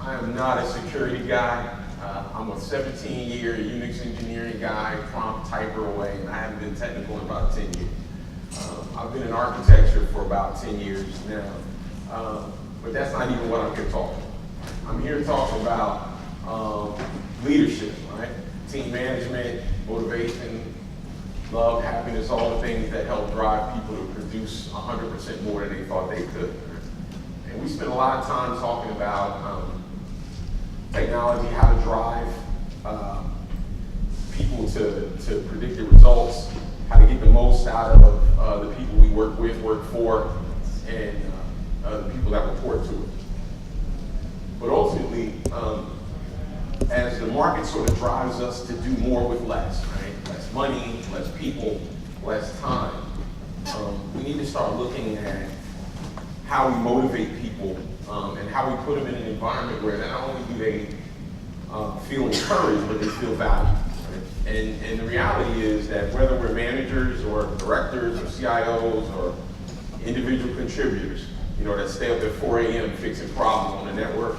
I am not a security guy. I'm a 17-year Unix engineering guy, prompt typer away, and I haven't been technical in about 10 years. I've been in architecture for about 10 years now, but that's not even what I'm here to talk about. I'm here to talk about leadership, right? Team management, motivation, love, happiness, all the things that help drive people to produce 100% more than they thought they could. And we spend a lot of time talking about technology, how to drive people to predicted results, how to get the most out of the people we work with, work for, and the people that report to us. But ultimately, as the market sort of drives us to do more with less, right? Less money, less people, less time, we need to start looking at how we motivate people and how we put them in an environment where not only do they feel encouraged, but they feel valued. Right? And the reality is that whether we're managers or directors or CIOs or individual contributors, that stay up at 4 a.m. fixing problems on the network,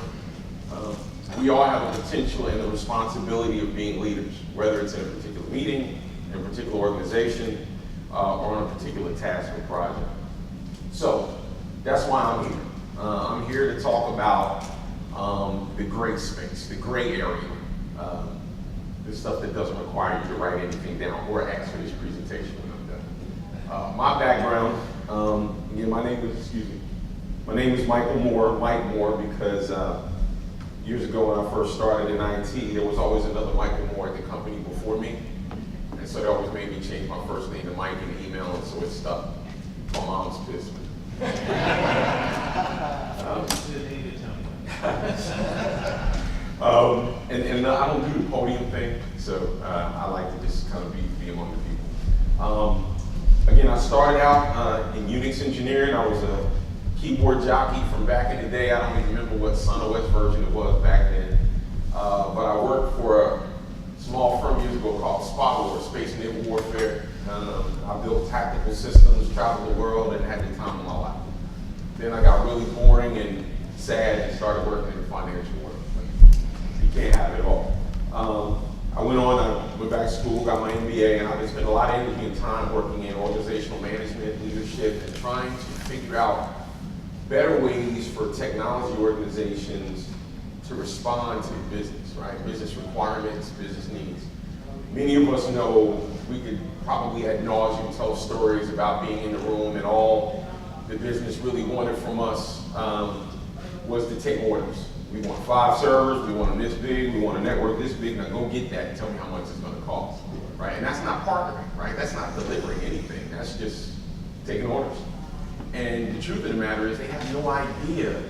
we all have a potential and a responsibility of being leaders, whether it's in a particular meeting, in a particular organization, or on a particular task or project. So that's why I'm here. I'm here to talk about the gray space, the gray area, the stuff that doesn't require you to write anything down or ask for this presentation when I'm done. My background, again, my name is Michael Moore, Mike Moore, because years ago when I first started in IT, there was always another Michael Moore at the company before me. And so that always made me change my first name to Mike in the email, and so it stuck. My mom's pissed. And I don't do the podium thing, so I like to just kind of be among the people. Again, I started out in Unix engineering. I was a keyboard jockey from back in the day. I don't even remember what Sun OS version it was back then. But I worked for a small firm years ago called Spot War, Space Naval Warfare. I built tactical systems, traveled the world, and had the time of my life. Then I got really boring and sad and started working in the financial world. You can't have it all. I went back to school, got my MBA, and I've been spending a lot of energy and time working in organizational management, leadership, and trying to figure out better ways for technology organizations to respond to business, right? Business requirements, business needs. Many of us know we could probably ad nauseum tell stories about being in the room and all the business really wanted from us was to take orders. We want 5 servers, we want them this big, we want a network this big, now go get that and tell me how much it's gonna cost, right? And that's not partnering, right? That's not delivering anything, that's just taking orders. And the truth of the matter is they have no idea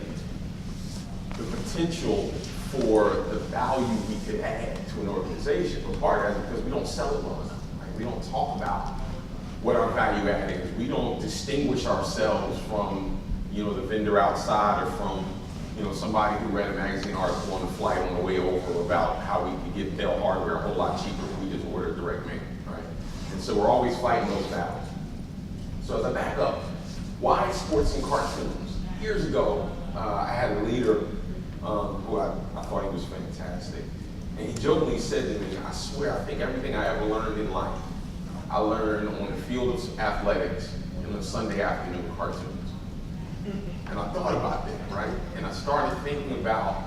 the potential for the value we could add to an organization. But part of that is because we don't sell it well enough, right? We don't talk about what our value add is. We don't distinguish ourselves from, the vendor outside or from, somebody who read a magazine article on the flight on the way over about how we could get Dell hardware a whole lot cheaper if we just order direct mail, right? And so we're always fighting those battles. So as I back up, why sports and cartoons? Years ago, I had a leader who I thought he was fantastic. And he jokingly said to me, I swear, I think everything I ever learned in life, I learned on the field of athletics in the Sunday afternoon cartoons. And I thought about that, right? And I started thinking about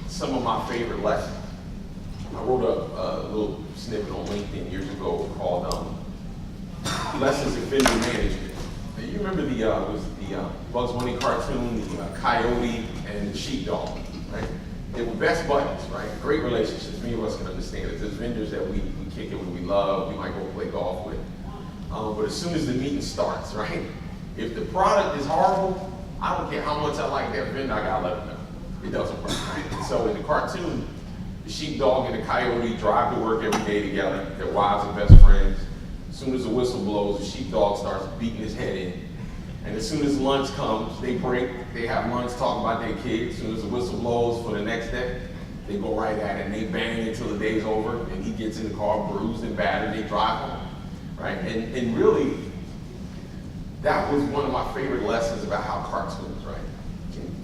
some of my favorite lessons. I wrote a little snippet on LinkedIn years ago called Lessons in Vendor Management. Now, you remember the Bugs Bunny cartoon, the Coyote and the Sheepdog, right? They were best buddies, right? Great relationships. Many of us can understand it. There's vendors that we kick it with, we love, we might go play golf with. But as soon as the meeting starts, right? If the product is horrible, I don't care how much I like that vendor, I gotta let them know. It doesn't work, right? And so in the cartoon, the sheepdog and the coyote drive to work every day together. Their wives are best friends. As soon as the whistle blows, the sheepdog starts beating his head in. And as soon as lunch comes, they break, they have lunch, talk about their kids. As soon as the whistle blows for the next day, they go right at it and they bang until the day's over and he gets in the car bruised and battered and they drive home, right? And really, that was one of my favorite lessons about how cartoons, right,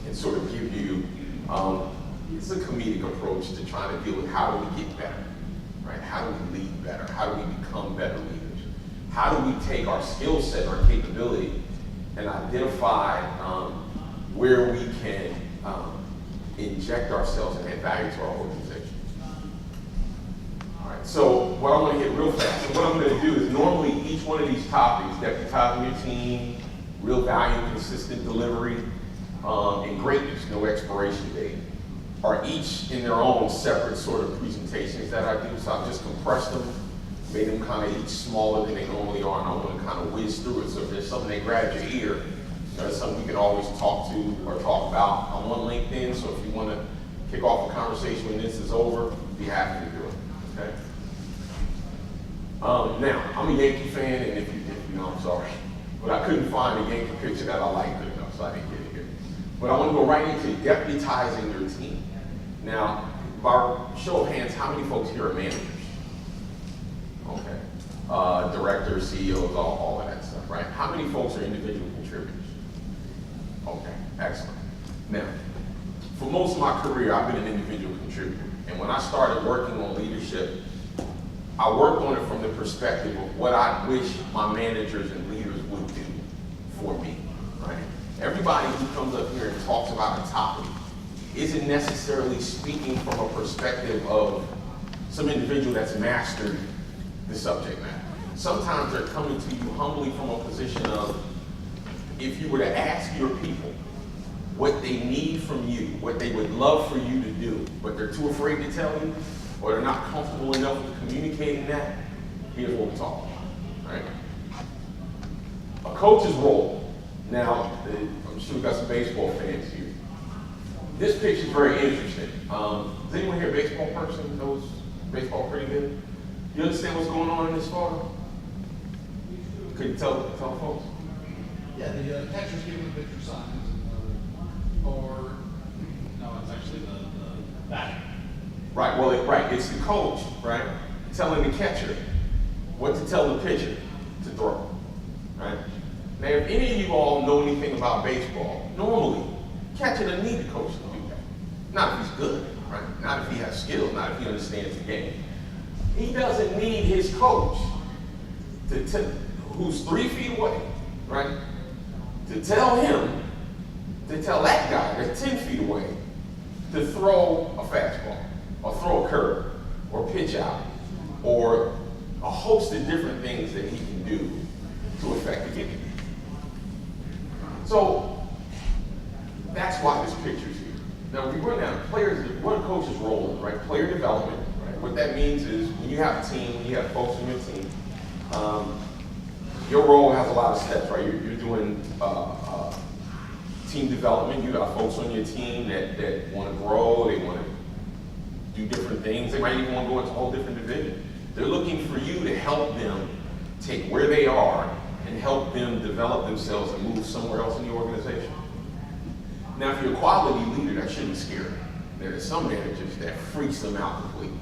can sort of give you it's a comedic approach to trying to deal with how do we get better, right? How do we lead better? How do we become better leaders? How do we take our skill set, our capability, and identify where we can inject ourselves and add value to our organization? All right, so what I want to hit real fast, and what I'm going to do is normally each one of these topics, deputizing your team, real value, consistent delivery, and greatness, no expiration date, are each in their own separate sort of presentations that I do. So I've just compressed them, made them kind of each smaller than they normally are, and I want to kind of whiz through it. So if there's something that grabs your ear, you know, that's something we can always talk to or talk about. I'm on LinkedIn, so if you want to kick off a conversation when this is over, be happy to do it. Okay. Now, I'm a Yankee fan, and if you know, I'm sorry, but I couldn't find a Yankee picture that I liked good enough, so I didn't get it here. But I want to go right into deputizing your team. Now, by show of hands, how many folks here are managers? Okay. Directors, CEOs, all of that stuff, right? How many folks are individual contributors? Okay, excellent. Now, for most of my career, I've been an individual contributor. And when I started working on leadership, I worked on it from the perspective of what I wish my managers and leaders would do for me, right? Everybody who comes up here and talks about a topic isn't necessarily speaking from a perspective of some individual that's mastered the subject matter. Sometimes they're coming to you humbly from a position of, if you were to ask your people what they need from you, what they would love for you to do, but they're too afraid to tell you, or they're not comfortable enough with communicating that, here's what we're talking about, right? A coach's role. Now, I'm sure we've got some baseball fans here. This picture is very interesting. Is anyone here a baseball person? Knows baseball pretty good? You understand what's going on in this photo? Could you tell folks? Yeah, the catcher's giving the pitcher signs, or no, it's actually the batter. Right. Well, it's the coach, right, telling the catcher what to tell the pitcher to throw, right? Now, if any of you all know anything about baseball, normally catcher doesn't need the coach to do that. Not if he's good, right? Not if he has skills. Not if he understands the game. He doesn't need his coach who's 3 feet away, right, to tell him, to tell that guy that's 10 feet away to throw a fastball, or throw a curve, or pitch out, or a host of different things that he can do to affect the game. So that's why this picture's here. Now, we run down players, what a coach's role is, right? Player development, right? What that means is when you have a team, when you have folks on your team, your role has a lot of steps, right? You're doing team development. You got folks on your team that want to grow, they want to do different things. They might even want to go into a whole different division. They're looking for you to help them take where they are and help them develop themselves and move somewhere else in the organization. Now, if you're a quality leader, that shouldn't scare them. There are some managers that freaks them out completely.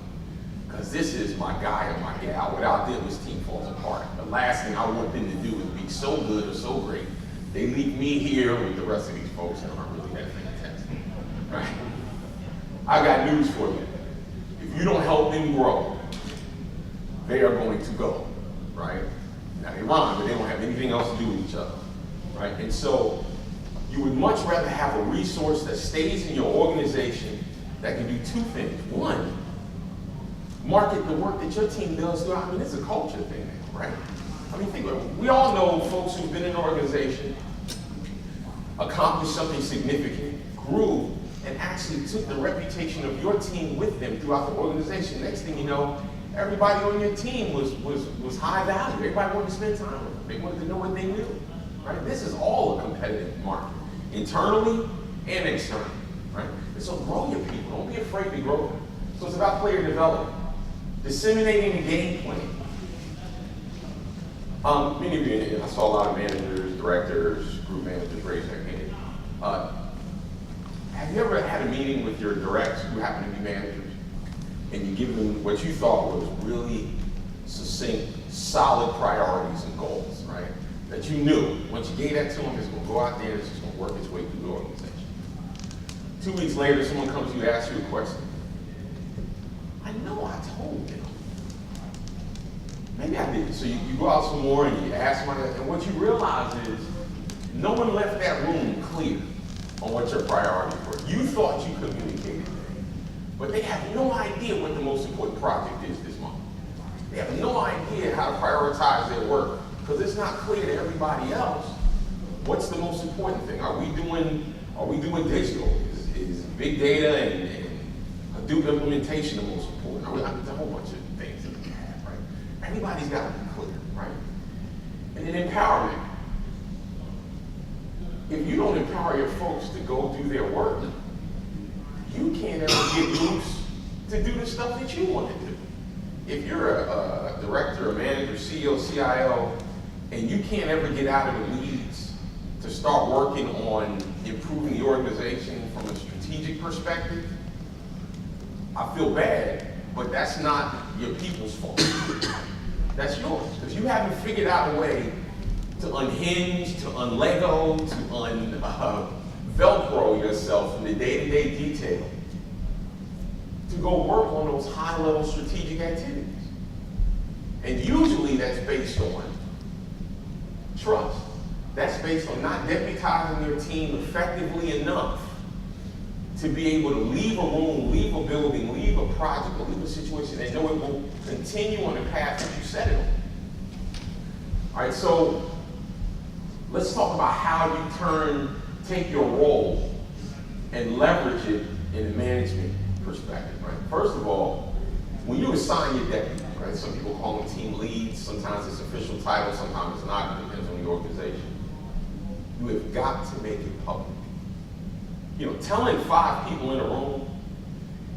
Because this is my guy or my gal. Without them, this team falls apart. The last thing I want them to do is be so good or so great. They leave me here with the rest of these folks that aren't really that fantastic. Right? I got news for you. If you don't help them grow, they are going to go. Right? Now they rhyme, but they don't have anything else to do with each other. Right? And so you would much rather have a resource that stays in your organization that can do two things. One, market the work that your team does. I mean, it's a culture thing now, right? I mean, think about it. We all know folks who've been in an organization, accomplished something significant, grew, and actually took the reputation of your team with them throughout the organization. Next thing you know, everybody on your team was high value. Everybody wanted to spend time with them. They wanted to know what they knew, right? This is all a competitive market, internally and externally, right? And so grow your people. Don't be afraid to grow them. So it's about player development. Disseminating the game plan. Many of you, I saw a lot of managers, directors, group managers raise their hand. Have you ever had a meeting with your directs who happen to be managers, and you give them what you thought was really succinct, solid priorities and goals, right? That you knew, once you gave that to them, it's going to go out there and it's just going to work its way through the organization. 2 weeks later, someone comes to you and asks you a question. I know I told them. Maybe I didn't. So you go out some more and you ask someone, and what you realize is no one left that room clear on what your priorities were. You thought you communicated, but they have no idea what the most important project is this month. They have no idea how to prioritize their work because it's not clear to everybody else what's the most important thing. Are we doing digital? Is big data and Hadoop implementation the most important? There's a whole bunch of things that we have, right? Everybody's got to be clear, right? And then empowerment. If you don't empower your folks to go do their work, you can't ever get loose to do the stuff that you want to do. If you're a director, a manager, CEO, CIO, and you can't ever get out of the weeds to start working on improving the organization from a strategic perspective, I feel bad, but that's not your people's fault. That's yours, because you haven't figured out a way to unhinge, to unlego, to Velcro yourself from the day-to-day detail to go work on those high-level strategic activities. And usually that's based on trust. That's based on not deputizing your team effectively enough to be able to leave a room, leave a building, leave a project, or leave a situation and know it will continue on the path that you set it on. All right, so let's talk about how you take your role and leverage it in a management perspective, right? First of all, when you assign your deputy, right? Some people call them team leads, sometimes it's official title, sometimes it's not, it depends on the organization. You have got to make it public. You know, telling 5 people in a room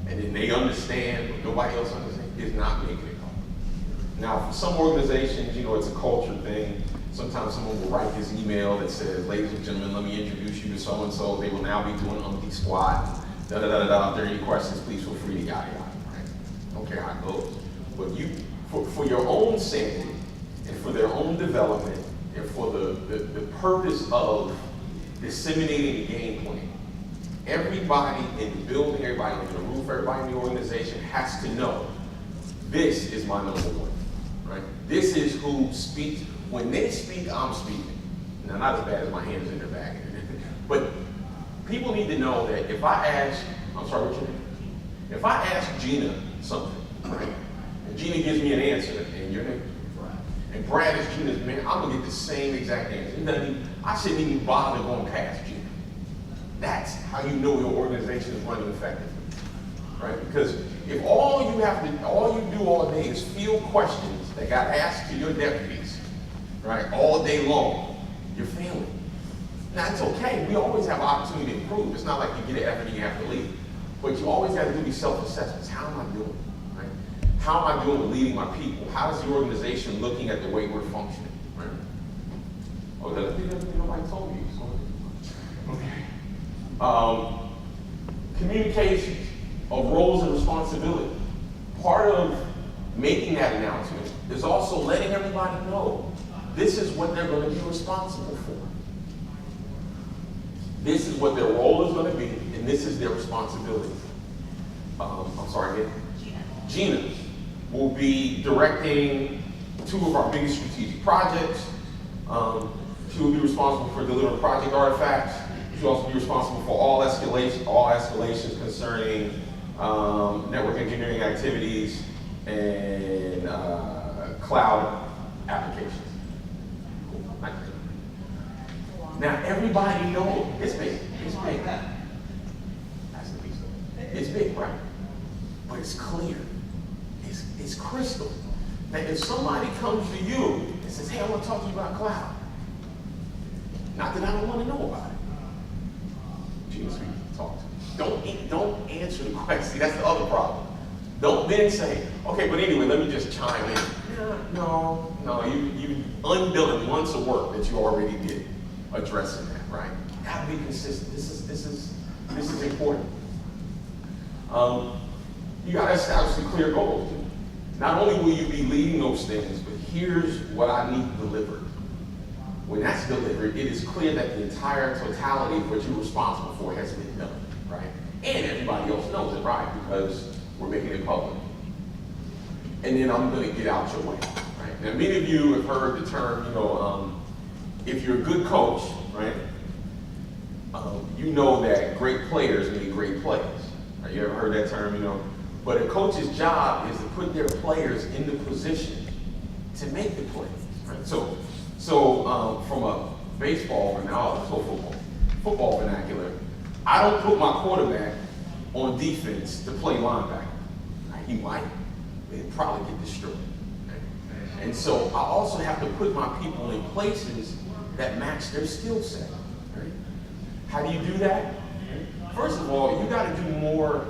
and then they understand, but nobody else understands, is not making it public. Now, for some organizations, you know, it's a culture thing. Sometimes someone will write this email that says, ladies and gentlemen, let me introduce you to so-and-so. They will now be doing umpty squat. Da-da-da-da-da. If there are any questions, please feel free to yada yada, right? I don't care how it goes. But you, for your own sanity and for their own development and for the purpose of disseminating the game plan, everybody in the building, everybody on the roof, everybody in the organization has to know this is my number one, right? This is who speaks. When they speak, I'm speaking. Now, not as bad as my hands in their bag, but people need to know that if I ask, I'm sorry, what's your name? If I ask Gina something, right, and Gina gives me an answer, and your name? Brad. And Brad is Gina's man, I'm gonna get the same exact answer. I shouldn't even bother going past Gina. That's how you know your organization is running effectively, right? Because if all you do all day is field questions that got asked to your deputies, right, all day long, you're failing. Now, it's okay. We always have opportunity to improve. It's not like you get an F and you have to leave. But you always got to do these self-assessments. How am I doing? Right? How am I doing with leading my people? How is the organization looking at the way we're functioning? Right? Oh, nobody told you. Okay. Communications of roles and responsibility. Part of making that announcement is also letting everybody know this is what they're going to be responsible for. This is what their role is going to be, and this is their responsibility. I'm sorry, again? Gina will be directing 2 of our biggest strategic projects. She will be responsible for delivering project artifacts. She'll also be responsible for all escalations concerning network engineering activities and cloud applications. Now, everybody knows it's big. It's big. That's the piece of it. It's big, right? But it's clear. It's crystal. Now, if somebody comes to you and says, hey, I want to talk to you about cloud. Not that I don't want to know about it. Gina, we can talk to you. Don't answer the question. See, that's the other problem. Don't then say, okay, but anyway, let me just chime in. No, you undone months of work that you already did addressing that, right? You gotta be consistent. This is important. You gotta establish the clear goals. Not only will you be leading those things, but here's what I need delivered. When that's delivered, it is clear that the entire totality of what you're responsible for has been done. right? And everybody else knows it, right? Because we're making it public. And then I'm gonna get out your way, right? Now, many of you have heard the term, if you're a good coach, right? You know that great players make great plays. Right? You ever heard that term, But a coach's job is to put their players in the position to make the plays, right? So from a baseball, now football vernacular, I don't put my quarterback on defense to play linebacker. Right? He might, but he'll probably get destroyed. Right? And so I also have to put my people in places that match their skill set. Right? How do you do that? First of all, you got to do more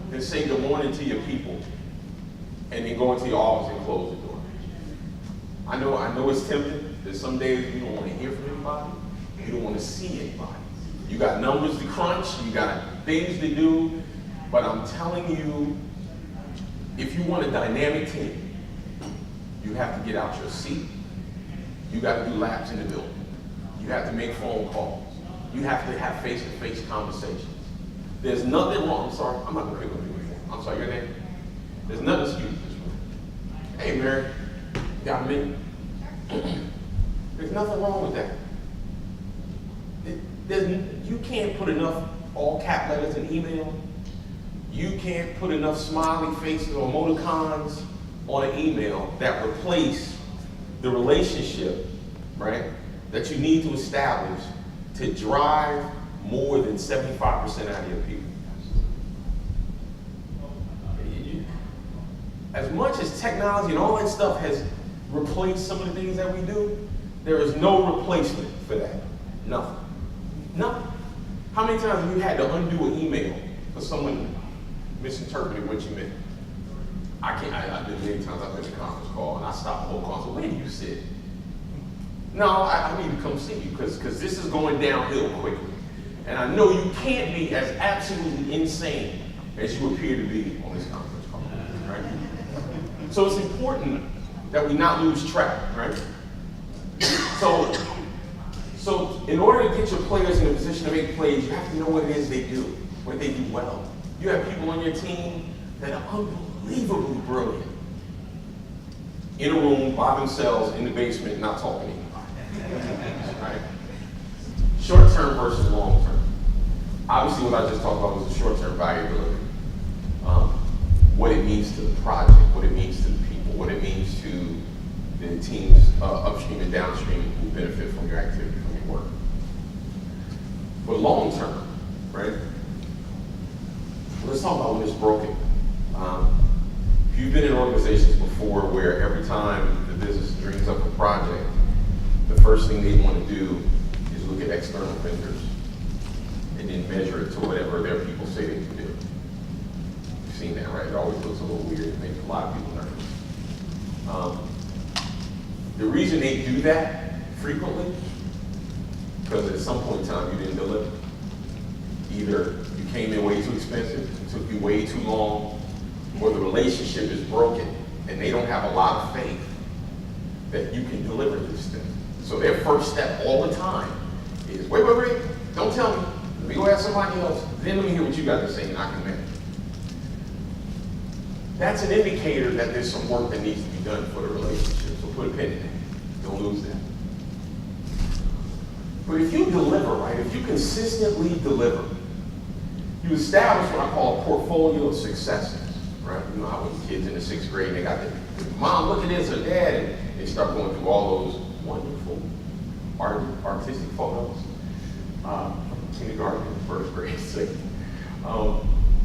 than say good morning to your people and then go into your office and close the door. I know it's tempting. There's some days you don't want to hear from anybody. You don't want to see anybody. You got numbers to crunch. You got things to do. But I'm telling you, if you want a dynamic team, you have to get out your seat. You got to do laps in the building. You have to make phone calls. You have to have face-to-face conversations. There's nothing wrong. I'm sorry. I'm not going to pick on you anymore. I'm sorry. Your name? There's nothing excuse this one. Hey, Mary. Got a minute? There's nothing wrong with that. You can't put enough all cap letters in email. You can't put enough smiley faces or emoticons on an email that replace the relationship, right, that you need to establish to drive more than 75% out of your people. As much as technology and all that stuff has replaced some of the things that we do, there is no replacement for that. Nothing. Nothing. How many times have you had to undo an email for someone misinterpreted what you meant? I've been many times I've been in a conference call and I stop the whole call and say, where do you sit? No, I need to come see you because this is going downhill quickly. And I know you can't be as absolutely insane as you appear to be on this conference call, right? So it's important that we not lose track, right? So in order to get your players in a position to make plays, you have to know what it is they do, what they do well. You have people on your team that are unbelievably brilliant in a room by themselves in the basement, not talking to anybody, right? Short-term versus long-term. Obviously, what I just talked about was the short-term value delivery. What it means to the project, what it means to the people, what it means to the teams upstream and downstream who benefit from your activity, from your work. But long-term, right? Let's talk about when it's broken. If you've been in organizations before where every time the business dreams up a project, the first thing they want to do is look at external vendors and then measure it to whatever their people say they can do. You've seen that, right? It always looks a little weird. It makes a lot of people nervous. The reason they do that frequently, because at some point in time you didn't deliver. Either you came in way too expensive, it took you way too long, or the relationship is broken and they don't have a lot of faith that you can deliver this thing. So their first step all the time is, wait, don't tell me. Let me go ask somebody else. Then let me hear what you got to say and I can manage. That's an indicator that there's some work that needs to be done for the relationship. So put a pin in it. Don't lose that. But if you deliver, right, if you consistently deliver, you establish what I call a portfolio of successes, right? You know how when kids in the 6th grade, they got the mom, look at this, or dad, and they start going through all those wonderful artistic photos from kindergarten and 1st grade.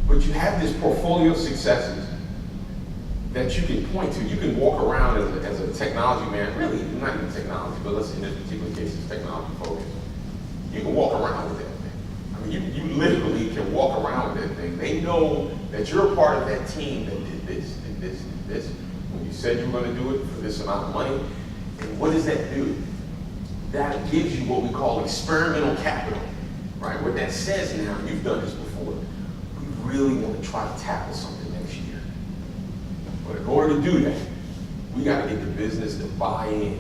But you have this portfolio of successes that you can point to. You can walk around as a technology man, really, not even technology, but let's say in this particular case, it's technology focused. You can walk around with that thing. I mean, you literally can walk around with that thing. They know that you're a part of that team that did this, did this, did this. When you said you were going to do it for this amount of money, and what does that do? That gives you what we call experimental capital, right? What that says now, you've done this before, we really want to try to tackle something next year. But in order to do that, we got to get the business to buy in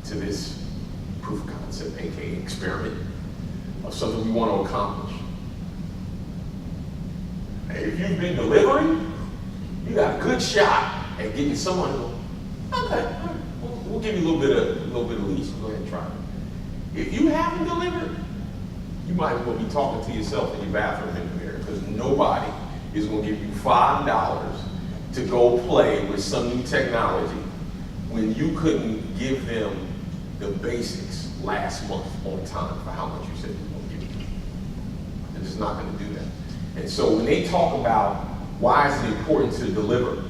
to this proof of concept, aka experiment, of something we want to accomplish. If you've been delivering, you got a good shot at getting someone to go, okay, all right, we'll give you a little bit of leash. Go ahead and try it. If you haven't delivered, you might as well be talking to yourself in your bathroom in the mirror, because nobody is going to give you $5 to go play with some new technology when you couldn't give them the basics last month on time for how much you said you were going to give them. They're just not going to do that. And so when they talk about why is it important to deliver,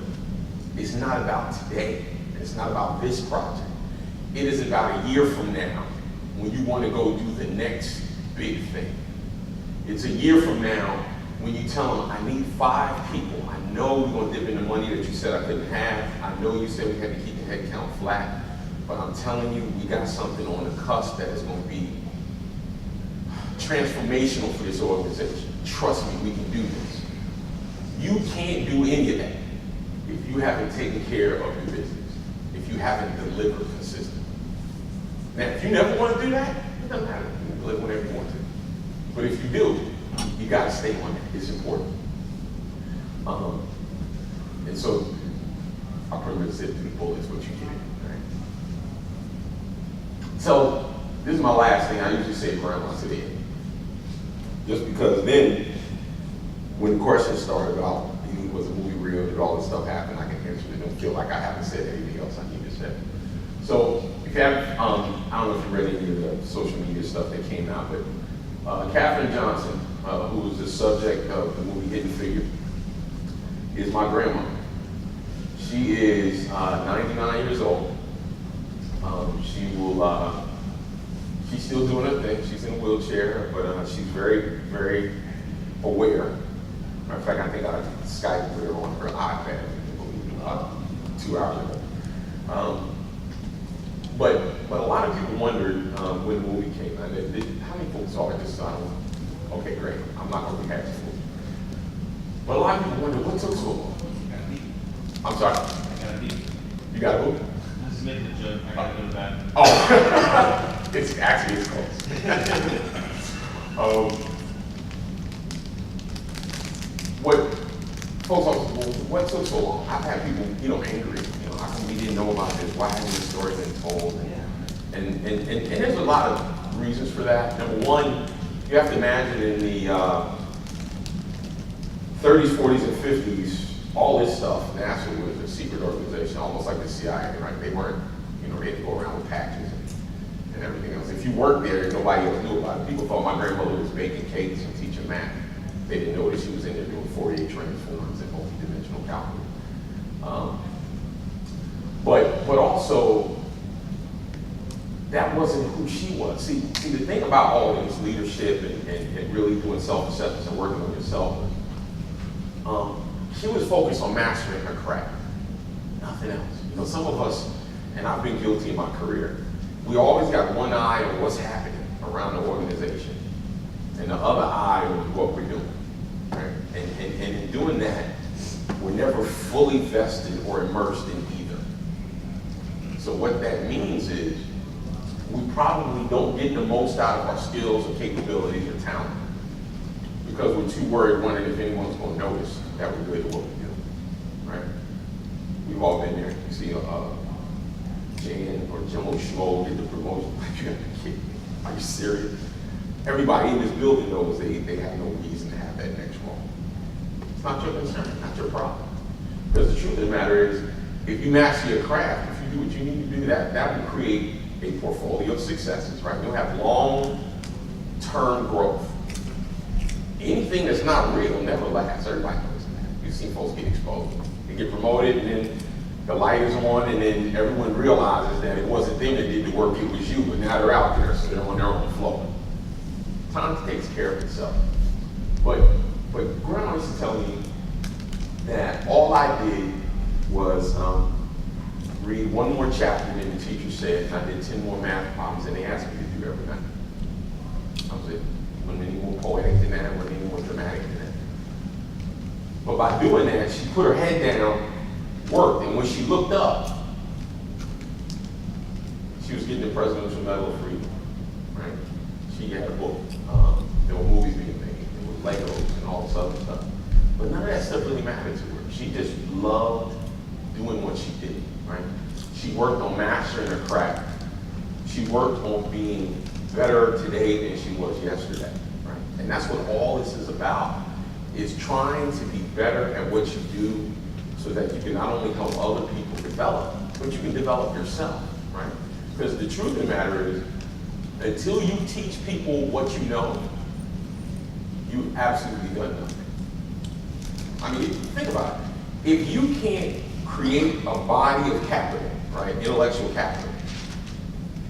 it's not about today. It's not about this project. It is about a year from now when you want to go do the next big thing. It's a year from now when you tell them, I need 5 people. I know we're going to dip in the money that you said I couldn't have. I know you said we had to keep the head count flat. But I'm telling you, we got something on the cusp that is going to be transformational for this organization. Trust me, we can do this. You can't do any of that if you haven't taken care of your business, if you haven't delivered consistently. Now, if you never want to do that, it doesn't matter. You can deliver whenever you want to. But if you do, you got to stay on it. It's important. And so I'll pretty much zip through the bullets what you get. Right? So this is my last thing. I usually say grandma to the end. Just because then, when the questions start about, was the movie real, did all this stuff happen, I can answer it. Don't feel like I haven't said anything else I need to say. So if you have, I don't know if you read any of the social media stuff that came out, but Katherine Johnson, who was the subject of the movie Hidden Figure, is my grandma. She is 99 years old. She's still doing her thing. She's in a wheelchair, but she's very, very aware. Matter of fact, I think I Skyped with her on her iPad 2 hours ago. But a lot of people wondered when the movie came out. How many folks saw it this time? Okay, great. I'm not going to rehash the movie. But a lot of people wondered what took so long. I'm sorry. I got a beat. You got a who? I was making a joke. I gotta go to bed. Oh, it's actually close. What folks always, well, what took so long? I've had people, angry. How come we didn't know about this? Why hasn't this story been told? And there's a lot of reasons for that. Number one, you have to imagine in the 30s, 40s, and 50s, all this stuff, NASA was a secret organization, almost like the CIA, right? They weren't, they didn't go around with patches and everything else. If you worked there, nobody else knew about it. People thought my grandmother was baking cakes and teaching math. They didn't know that she was in there doing Fourier transforms and multidimensional calculus. But also, that wasn't who she was. See, the thing about all of this leadership and really doing self-assessments and working on yourself, she was focused on mastering her craft, nothing else. Some of us, and I've been guilty in my career, we always got one eye on what's happening around the organization, and the other eye on what we're doing. Right? And in doing that, we're never fully vested or immersed in either. So what that means is we probably don't get the most out of our skills or capabilities or talent because we're too worried wondering if anyone's going to notice that we're good at what we do. Right? We've all been there. You see Jan or Jimbo Schmo get the promotion. Like, you gotta be kidding me. Are you serious? Everybody in this building knows they have no reason to have that next role. It's not your concern, not your problem. Because the truth of the matter is, if you master your craft, if you do what you need to do, that will create a portfolio of successes, right? You'll have long-term growth. Anything that's not real never lasts. Everybody knows that. You've seen folks get exposed. They get promoted, and then the light is on, and then everyone realizes that it wasn't them that did the work, it was you, but now they're out there, so they're on their own floor. Time takes care of itself. But Grandma used to tell me that all I did was read one more chapter than the teacher said, and I did 10 more math problems than they asked me to do every night. That was it. Wasn't any more poetic than that, wasn't any more dramatic than that. But by doing that, she put her head down, worked, and when she looked up, she was getting the Presidential Medal of Freedom, right? She had a book. There were movies being made. There was Legos and all this other stuff. But none She just loved doing what she did, right? She worked on mastering her craft. She worked on being better today than she was yesterday, right? And that's what all this is about, is trying to be better at what you do so that you can not only help other people develop, but you can develop yourself, right? Because the truth of the matter is, until you teach people what you know, you've absolutely done nothing. I mean, think about it. If you can't create a body of capital, right, intellectual capital,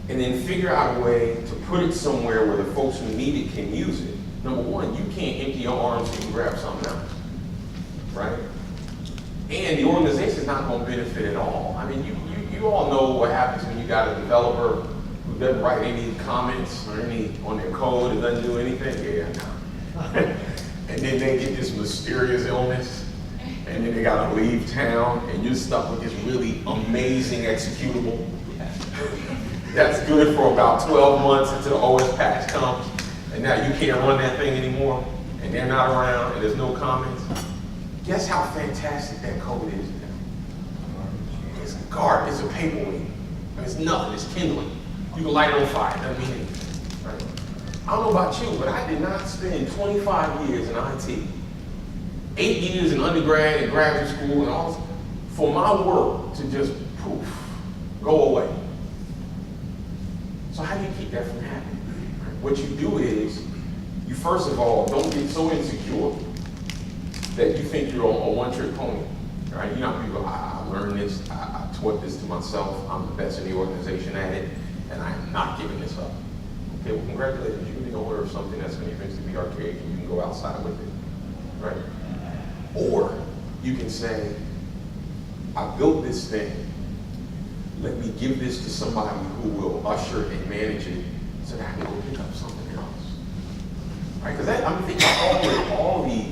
and then figure out a way to put it somewhere where the folks who need it can use it, number one, you can't empty your arms and grab something else, right? And the organization's not going to benefit at all. I mean, you all know what happens when you got a developer who doesn't write any comments or any on their code and doesn't do anything. Yeah, no. And then they get this mysterious illness, and then they gotta leave town, and you're stuck with this really amazing executable that's good for about 12 months until the OS patch comes, and now you can't run that thing anymore, and they're not around, and there's no comments. Guess how fantastic that code is now? It's garbage, it's a paperweight. I mean, it's nothing, it's kindling. You can light it on fire, it doesn't mean anything, right? I don't know about you, but I did not spend 25 years in IT, 8 years in undergrad and graduate school and all this, for my work to just poof, go away. So how do you keep that from happening? Right? What you do is, you first of all, don't get so insecure that you think you're a one-trick pony, right? You know, people, I learned this, I taught this to myself, I'm the best in the organization at it, and I am not giving this up. Okay, well, congratulations, you're the owner of something that's going to eventually be archaic and you can go outside with it, right? Or you can say, I built this thing, let me give this to somebody who will usher and manage it so that I can go pick up something else, right? Because I'm thinking about all the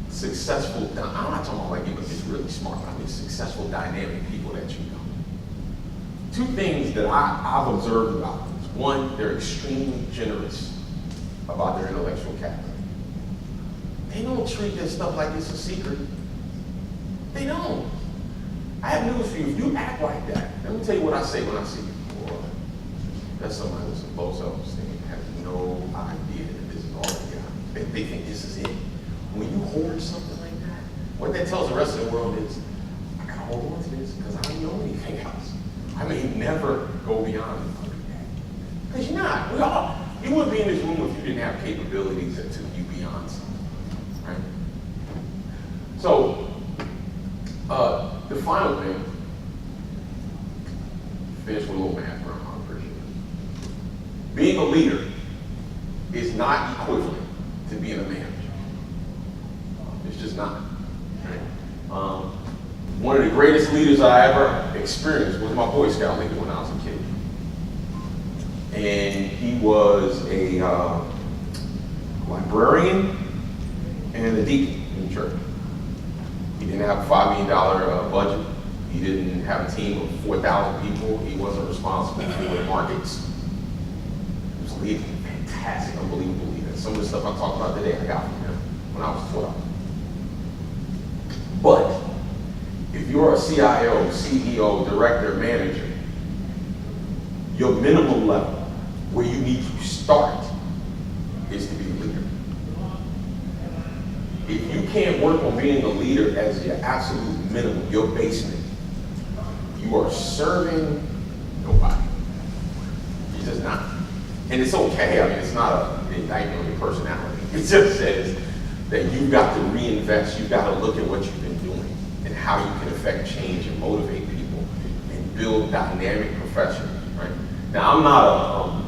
successful, I'm not talking about like people just really smart, I mean successful, dynamic people that you know. Two things that I've observed about them. One, they're extremely generous about their intellectual capital. They don't treat this stuff like it's a secret. They don't. I have news for you. If you act like that, let me tell you what I say when I see you. Boy, that's somebody with some low self-esteem. Have no idea that this is all they got. They think this is it. When you hoard something like that, what that tells the rest of the world is, I gotta hold on to this because I don't know anything else. I may never go beyond it. Because you're not. You wouldn't be in this room if you didn't have capabilities that took you beyond something, right? So, the final thing, finish with a little math around, I appreciate it. Being a leader is not equivalent to being a manager. It's just not, right? One of the greatest leaders I ever experienced was my Boy Scout leader when I was a kid. And he was a librarian and a deacon in the church. He didn't have a $5 million budget. He didn't have a team of 4,000 people. He wasn't responsible for the markets. He was a leader, fantastic, unbelievable leader. Some of the stuff I'm talking about today, I got from him when I was 12. But if you're a CIO, CEO, director, manager, your minimum level where you need to start is to be a leader. If you can't work on being a leader as your absolute minimum, your basement, you are serving nobody. You're just not. And it's okay. I mean, it's not an indictment on your personality. It just says that you've got to reinvest. You've got to look at what you've been doing and how you can affect change and motivate people and build dynamic professionals, right? Now, I'm not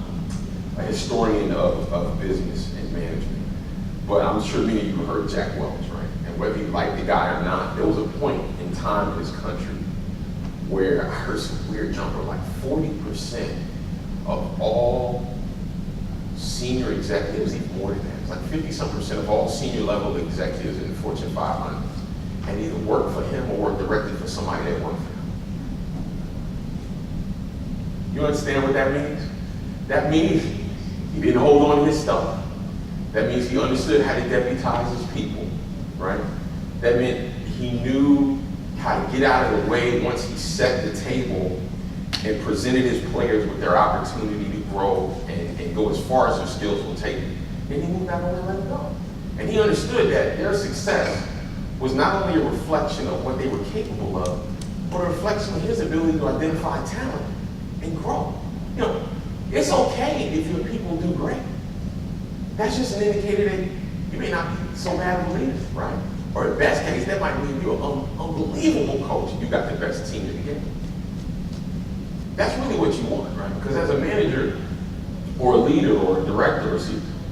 a historian of business and management, but I'm sure many of you have heard Jack Welch, right? And whether you like the guy or not, there was a point in time in this country where I heard some weird number, like 40% of all senior executives, even more than that, it's like 50-some% of all senior level executives in the Fortune 500 had either worked for him or worked directly for somebody that worked for him. You understand what that means? That means he didn't hold on to his stuff. That means he understood how to deputize his people. right? That meant he knew how to get out of the way once he set the table and presented his players with their opportunity to grow and go as far as their skills will take them. And he moved back on and let them go. And he understood that their success was not only a reflection of what they were capable of, but a reflection of his ability to identify talent and grow. You know, it's okay if your people do great. That's just an indicator that you may not be so bad of a leader, right? Or in best case, that might mean you're an unbelievable coach and you got the best team in the game. That's really what you want, right? Because as a manager or a leader or a director,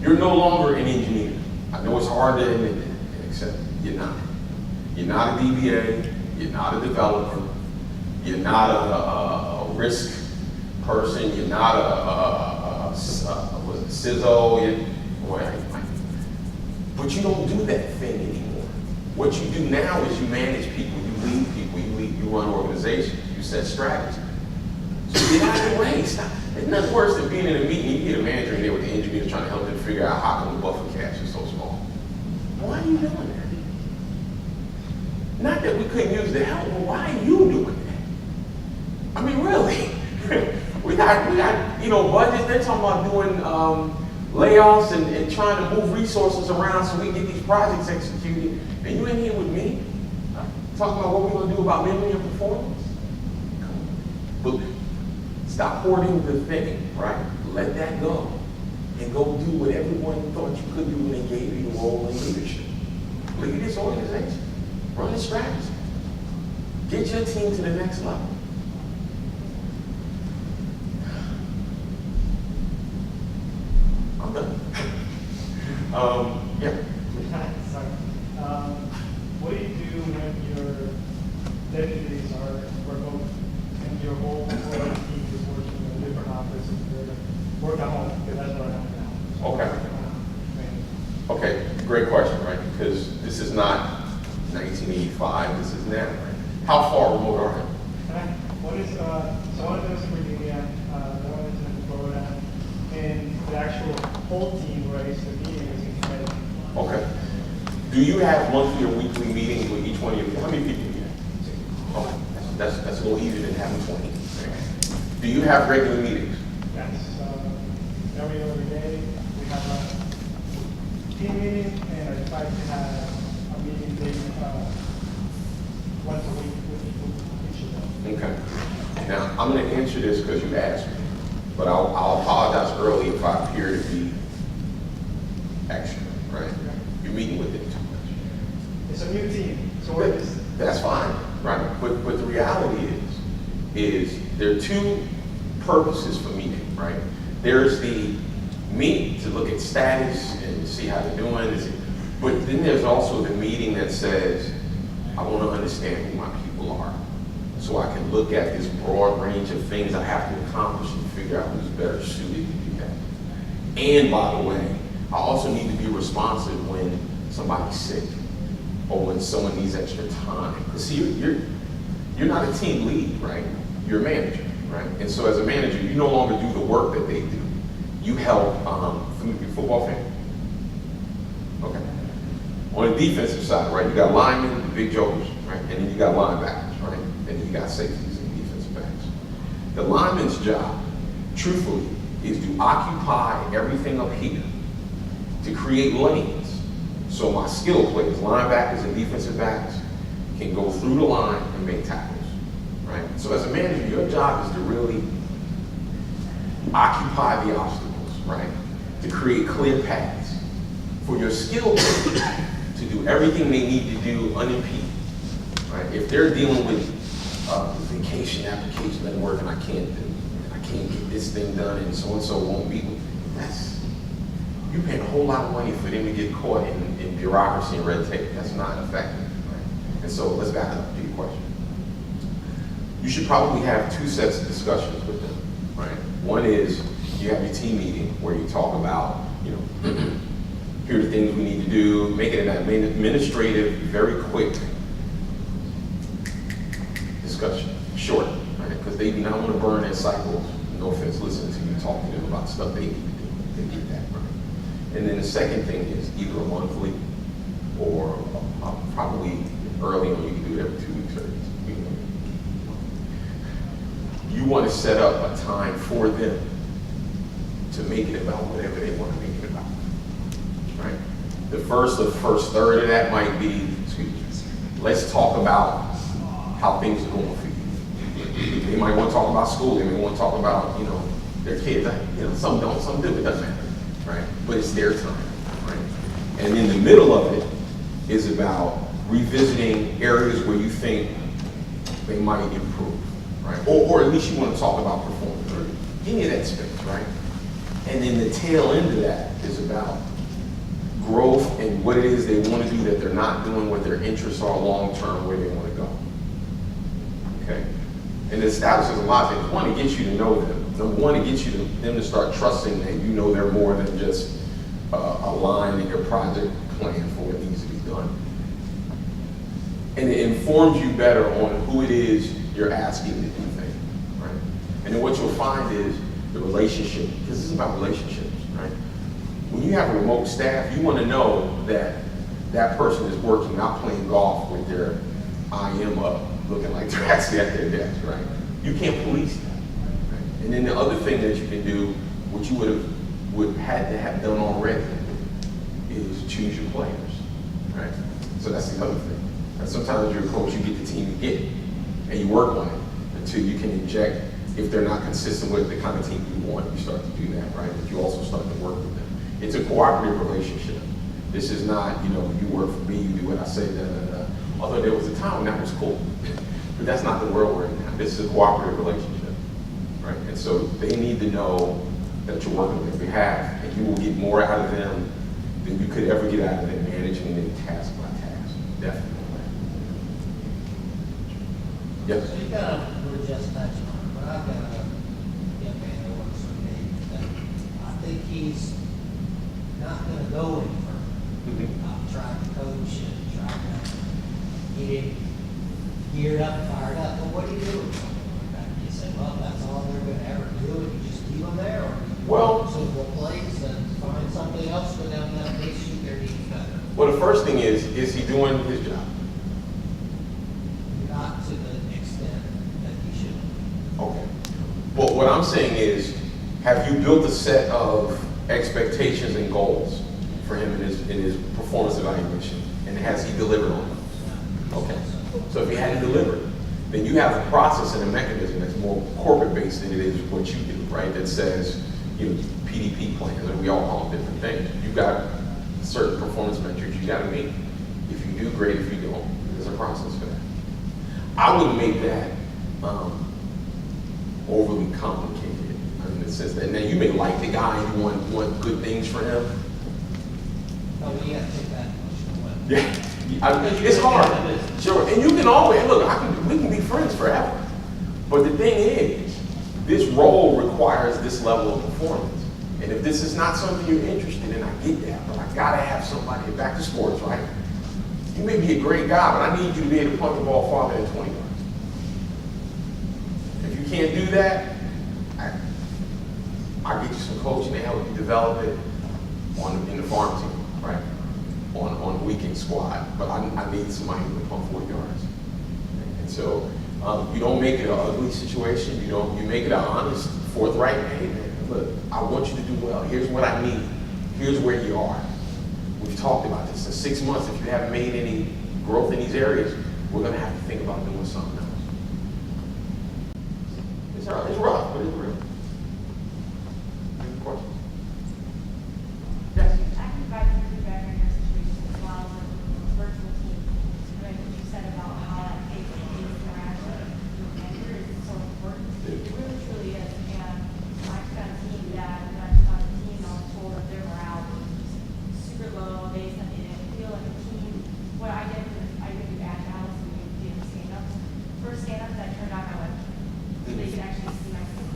you're no longer an engineer. I know it's hard to admit that, except you're not. You're not a DBA, you're not a developer, you're not a risk person, you're not a CISO, but you don't do that thing anymore. What you do now is you manage people, you lead people, you run organizations, you set strategy. So get out of the way, stop. There's nothing worse than being in a meeting, you get a manager in there with the engineers trying to help them figure out how come the buffer cache is so small. Why are you doing that? Not that we couldn't use the help, but why are you doing that? I mean, really? we got budgets. They're talking about doing layoffs and trying to move resources around so we can get these projects executed. And you in here with me talking about what we're going to do about memory and performance? But stop hoarding the thing, right? Let that go. And go do what everyone thought you could do when they gave you the role in leadership. Lead this organization. Run a strategy. Get your team to the next level. I'm done. Yeah. Sorry. What do you do when your deputies are both and your whole team is working in a different office and you're work at home? Because that's what I have now. Okay. Okay, great question, right? Because this is not 1985, this is now, right? How far remote are you? One is, so one of them is in Virginia, the one is in Florida, and the actual whole team, right, so the meeting is in Connecticut. Okay. Do you have monthly or weekly meetings with each one of you? How many people do you have? Okay, that's a little easier than having 20. Do you have regular meetings? Yes, every other day, we have a team meeting, and I try to have a meeting once a week with each of them. Okay. Now, I'm going to answer this because you asked me, but I'll apologize early if I appear to be extra, right? You're meeting with them too much. It's a new team, so we're just... That's fine, right? But the reality is there are two purposes for meeting, right? There's the meet to look at status and see how they're doing, but then there's also the meeting that says, I want to understand who my people are, so I can look at this broad range of things I have to accomplish and figure out who's better suited to do that. And by the way, I also need to be responsive when somebody's sick or when someone needs extra time. Because see, you're not a team lead, right? You're a manager, right? And so as a manager, you no longer do the work that they do. You help, football fan? Okay. On the defensive side, right, you got linemen, the big jokers, right? And then you got linebackers, right? And then you got safeties and defensive backs. The lineman's job, truthfully, is to occupy everything up here to create lanes. So my skill players, linebackers and defensive backs, can go through the line and make tackles, right? So as a manager, your job is to really occupy the obstacles, right? To create clear paths for your skill players to do everything they need to do unimpeded, right? If they're dealing with vacation application doesn't work and I can't get this thing done and so won't be, you're paying a whole lot of money for them to get caught in bureaucracy and red tape. That's not effective, right? And so let's back up to your question. You should probably have two sets of discussions with them, right? One is you have your team meeting where you talk about, here are the things we need to do, make it an administrative, very quick discussion, short, right? Because they do not want to burn their cycles. No offense, listening to you talk to them about stuff they need to do. They get that, right? And then the second thing is either a monthly or probably early on you can do it every 2 weeks or you know. You want to set up a time for them to make it about whatever they want to make it about, right? The first third of that might be, excuse me, let's talk about how things are going for you. They might want to talk about school. They may want to talk about, you know, their kids. You know, some don't, some do. It doesn't matter, right? But it's their time, right? And in the middle of it is about revisiting areas where you think they might improve, right? Or at least you want to talk about performance, or any of that space, right? And then the tail end of that is about growth and what it is they want to do that they're not doing, what their interests are long-term, where they want to go. Okay? And it establishes a lot of things. One, it gets you to know them. Number one, it gets them to start trusting that you know they're more than just a line in your project plan for what needs to be done. And it informs you better on who it is you're asking to do things, right? And then what you'll find is the relationship, because this is about relationships, right? When you have a remote staff, you want to know that that person is working, not playing golf with their IM up, looking like they're actually at their desk, right? You can't police that, right? And then the other thing that you can do, which you would had to have done already, is choose your players, right? So that's the other thing. And sometimes you're a coach, you get the team you get, and you work on it until you can inject. If they're not consistent with the kind of team you want, you start to do that, right? But you also start to work with them. It's a cooperative relationship. This is not, you know, you work for me, you do what I say, da, da, da. Although there was a time when that was cool. But that's not the world we're in now. This is a cooperative relationship, right? And so they need to know that you're working on their behalf, and you will get more out of them than you could ever get out of them managing them task by task. Definitely. Yes? So you kind of were just touching on it, but I've got a young man that works for me that I think he's not going to go any further. I've tried to coach and tried to get him geared up, fired up, but what do you do with something like that? You say, well, that's all they're going to ever do, and you just keep them there, or Well, so replace and find something else for them that they shoot their needs better. well, the first thing is he doing his job? Not to the extent that he should. Okay. But what I'm saying is, have you built a set of expectations and goals for him in his performance evaluation? And has he delivered on them? Okay. So if he hadn't delivered, then you have a process and a mechanism that's more corporate based than it is what you do, right? That says, you know, PDP plans, and we all call them different things. You've got certain performance metrics you got to meet. If you do, great. If you don't, there's a process for that. I wouldn't make that overly complicated in the sense that now you may like the guy and you want good things for him. No, we got to take that emotional away. Yeah, it's hard. Sure, and you can always look. We can be friends forever. But the thing is, this role requires this level of performance. And if this is not something you're interested in, I get that. But I gotta have somebody back to sports, right? You may be a great guy, but I need you to be able to punt the ball farther than 20 yards. If you can't do that, I'll get you some coaching to help you develop it in the farm team, right? On the weekend squad. But I need somebody who can punt 40 yards. And so you don't make it an ugly situation. You make it an honest, forthright, hey man, look, I want you to do well. Here's what I need. Here's where you are. We've talked about this. In 6 months, if you haven't made any growth in these areas, we're going to have to think about doing something else. It's rough, but it's real. Any questions? Yes? I can provide some feedback on your situation as well as a virtual team. Like what you said about how that face-to-face interaction with managers is so important. It really truly is. And I've got a team that when I was on the team, I was told that their morale was super low. They said they didn't feel like a team. What I did was I would do agile, so we would do stand-ups. First stand-ups, I turned on my webcam so they could actually see my face.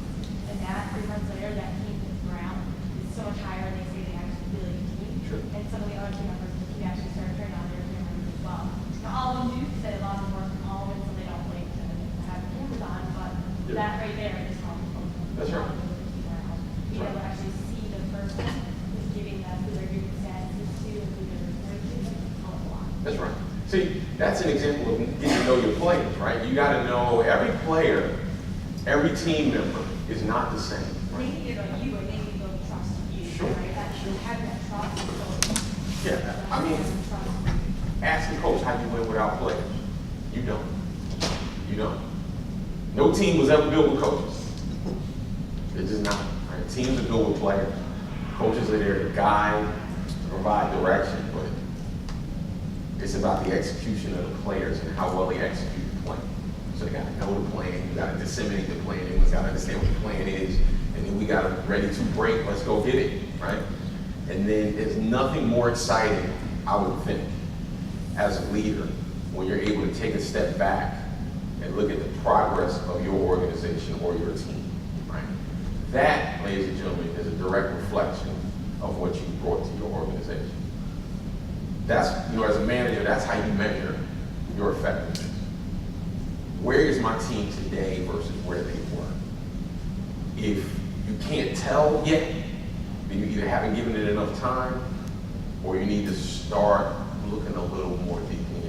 And that 3 months later, that team morale is so much higher. They say they actually feel like a team. Sure. And some of the other team members can actually start turning on their cameras as well. Now, all of them do because they love to work from home, and so they don't like to have cameras on. But that right there is helpful. That's right. Being able to actually see the person who's giving them who they're giving statuses to and who they're referring to. See, that's an example of getting to know your players, right? You got to know every player, every team member is not the same. They Right? need to get on you, and they need to build trust in you, Sure, right? That sure. have that trust. So, Yeah, I mean, ask the coach how you win without players. You don't. You don't. No team was ever built with coaches. It's just not. Right? Teams are built with players. Coaches are there to guide, to provide direction, but it's about the execution of the players and how well they execute the plan. So they got to know the plan. You got to disseminate the plan. Everyone's got to understand what the plan is, and then we got to ready to break. Let's go get it, right? And then there's nothing more exciting, I would think, as a leader, when you're able to take a step back and look at the progress of your organization or your team, right? That, ladies and gentlemen, is a direct reflection of what you brought to your organization. That's, as a manager, that's how you measure your effectiveness. Where is my team today versus where they were? If you can't tell yet, then you either haven't given it enough time, or you need to start looking a little more deeply